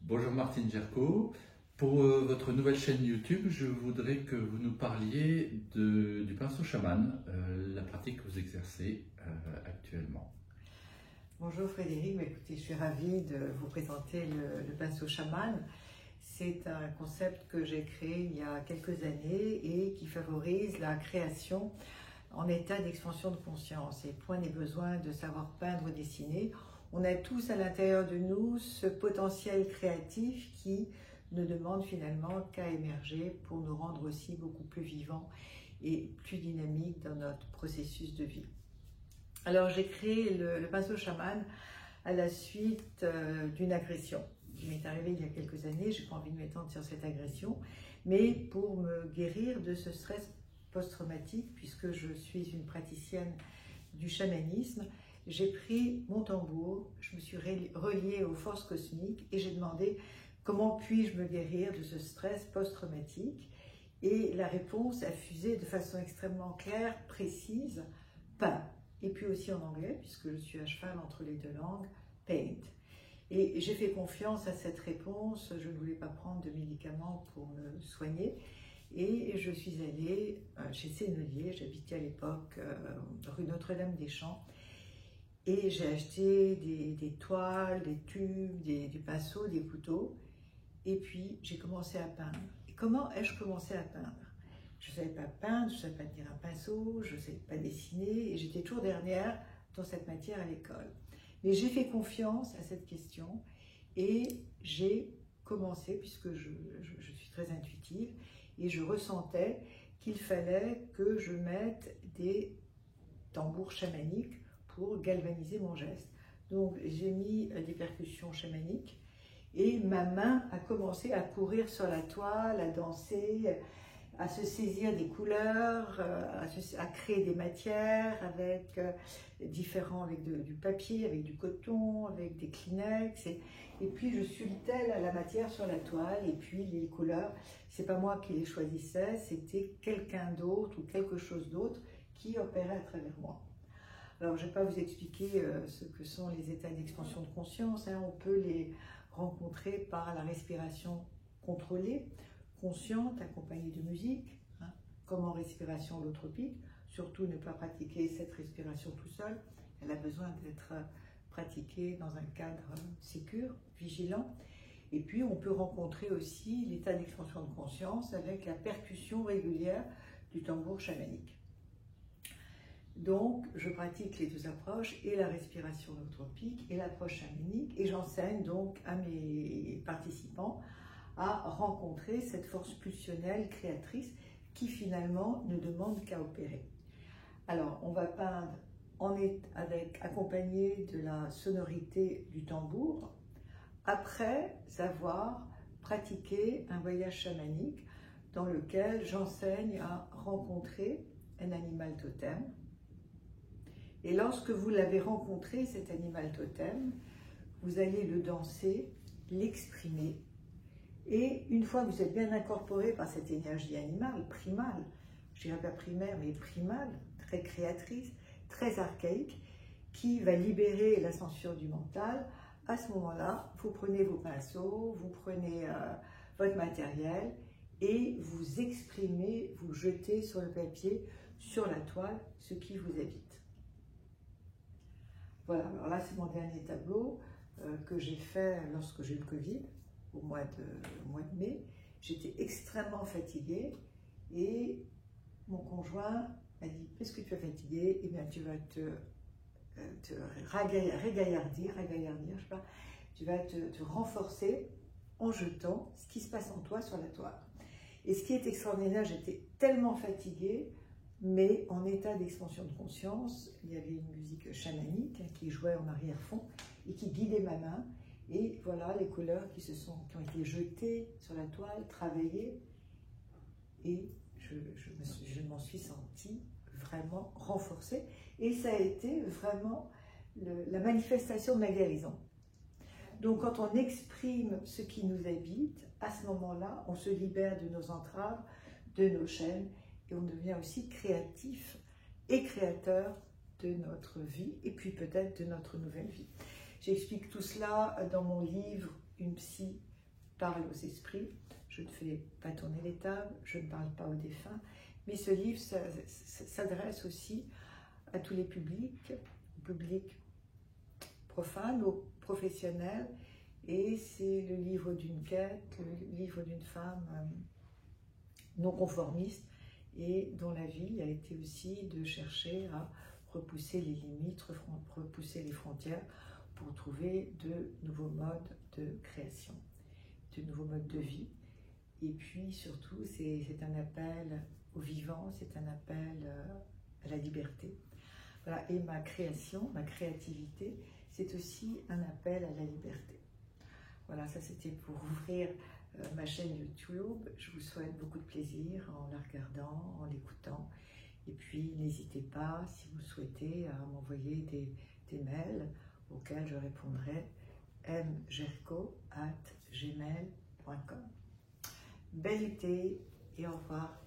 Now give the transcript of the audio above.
Bonjour Martine Gerco. Pour votre nouvelle chaîne YouTube, je voudrais que vous nous parliez du pinceau chaman, la pratique que vous exercez actuellement. Bonjour Frédéric, écoutez, je suis ravie de vous présenter le pinceau chaman. C'est un concept que j'ai créé il y a quelques années et qui favorise la création en état d'expansion de conscience. Et point n'est besoin de savoir peindre ou dessiner. On a tous à l'intérieur de nous ce potentiel créatif qui ne demande finalement qu'à émerger pour nous rendre aussi beaucoup plus vivants et plus dynamiques dans notre processus de vie. Alors j'ai créé le pinceau chaman à la suite d'une agression qui m'est arrivée il y a quelques années. Je n'ai pas envie de m'étendre sur cette agression, mais pour me guérir de ce stress post-traumatique, puisque je suis une praticienne du chamanisme, j'ai pris mon tambour, je me suis reliée aux forces cosmiques et j'ai demandé comment puis-je me guérir de ce stress post-traumatique. Et la réponse a fusé de façon extrêmement claire, précise, pain. Et puis aussi en anglais, puisque je suis à cheval entre les deux langues, paint. Et j'ai fait confiance à cette réponse, je ne voulais pas prendre de médicaments pour me soigner. Et je suis allée chez Sennelier, j'habitais à l'époque rue Notre-Dame-des-Champs, et j'ai acheté des toiles, des tubes, du pinceau, des couteaux, et puis j'ai commencé à peindre. Et comment ai-je commencé à peindre? Je ne savais pas peindre, je ne savais pas tenir un pinceau, je ne savais pas dessiner, et j'étais toujours dernière dans cette matière à l'école. Mais j'ai fait confiance à cette question, et j'ai commencé, puisque je suis très intuitive, et je ressentais qu'il fallait que je mette des tambours chamaniques pour galvaniser mon geste. Donc j'ai mis des percussions chamaniques et ma main a commencé à courir sur la toile, à danser, à se saisir des couleurs, à créer des matières avec avec du papier, avec du coton, avec des Kleenex. Et puis je sculptais la matière sur la toile et puis les couleurs, c'est pas moi qui les choisissais, c'était quelqu'un d'autre ou quelque chose d'autre qui opérait à travers moi. Alors je ne vais pas vous expliquer ce que sont les états d'expansion de conscience, hein. On peut les rencontrer par la respiration contrôlée, consciente, accompagnée de musique, hein, comme en respiration holotropique. Surtout ne pas pratiquer cette respiration tout seul, elle a besoin d'être pratiquée dans un cadre sécure, vigilant. Et puis on peut rencontrer aussi l'état d'expansion de conscience avec la percussion régulière du tambour chamanique. Donc, je pratique les deux approches, et la respiration holotropique et l'approche chamanique, et j'enseigne donc à mes participants à rencontrer cette force pulsionnelle créatrice qui finalement ne demande qu'à opérer. Alors, on va peindre accompagné de la sonorité du tambour, après avoir pratiqué un voyage chamanique dans lequel j'enseigne à rencontrer un animal totem. Et lorsque vous l'avez rencontré, cet animal totem, vous allez le danser, l'exprimer. Et une fois que vous êtes bien incorporé par cette énergie animale, primale, je dirais pas primaire, mais primale, très créatrice, très archaïque, qui va libérer la censure du mental, à ce moment-là, vous prenez vos pinceaux, vous prenez votre matériel et vous exprimez, vous jetez sur le papier, sur la toile, ce qui vous habite. Voilà, alors là c'est mon dernier tableau que j'ai fait lorsque j'ai eu le Covid, au mois de mai. J'étais extrêmement fatiguée et mon conjoint m'a dit, puisque tu es fatiguée, eh bien tu vas te régaillardir, je sais pas, tu vas te renforcer en jetant ce qui se passe en toi sur la toile. Et ce qui est extraordinaire, j'étais tellement fatiguée, mais en état d'expansion de conscience, il y avait une musique chamanique qui jouait en arrière-fond et qui guidait ma main. Et voilà les couleurs qui ont été jetées sur la toile, travaillées. Et je m'en suis sentie vraiment renforcée. Et ça a été vraiment la manifestation de ma guérison. Donc quand on exprime ce qui nous habite, à ce moment-là, on se libère de nos entraves, de nos chaînes, et on devient aussi créatif et créateur de notre vie, et puis peut-être de notre nouvelle vie. J'explique tout cela dans mon livre « Une psy parle aux esprits, je ne fais pas tourner les tables, je ne parle pas aux défunts, mais ce livre s'adresse aussi à tous les publics, au public profane, aux professionnels, et c'est le livre d'une quête, le livre d'une femme non conformiste et dont la vie a été aussi de chercher à repousser les limites, repousser les frontières pour trouver de nouveaux modes de création, de nouveaux modes de vie. Et puis surtout, c'est un appel au vivant, c'est un appel à la liberté. Voilà. Et ma création, ma créativité, c'est aussi un appel à la liberté. Voilà, ça c'était pour ouvrir ma chaîne YouTube. Je vous souhaite beaucoup de plaisir en la regardant, en l'écoutant. Et puis n'hésitez pas, si vous souhaitez, à m'envoyer des mails auxquels je répondrai mgerco@gmail.com. Bel été et au revoir.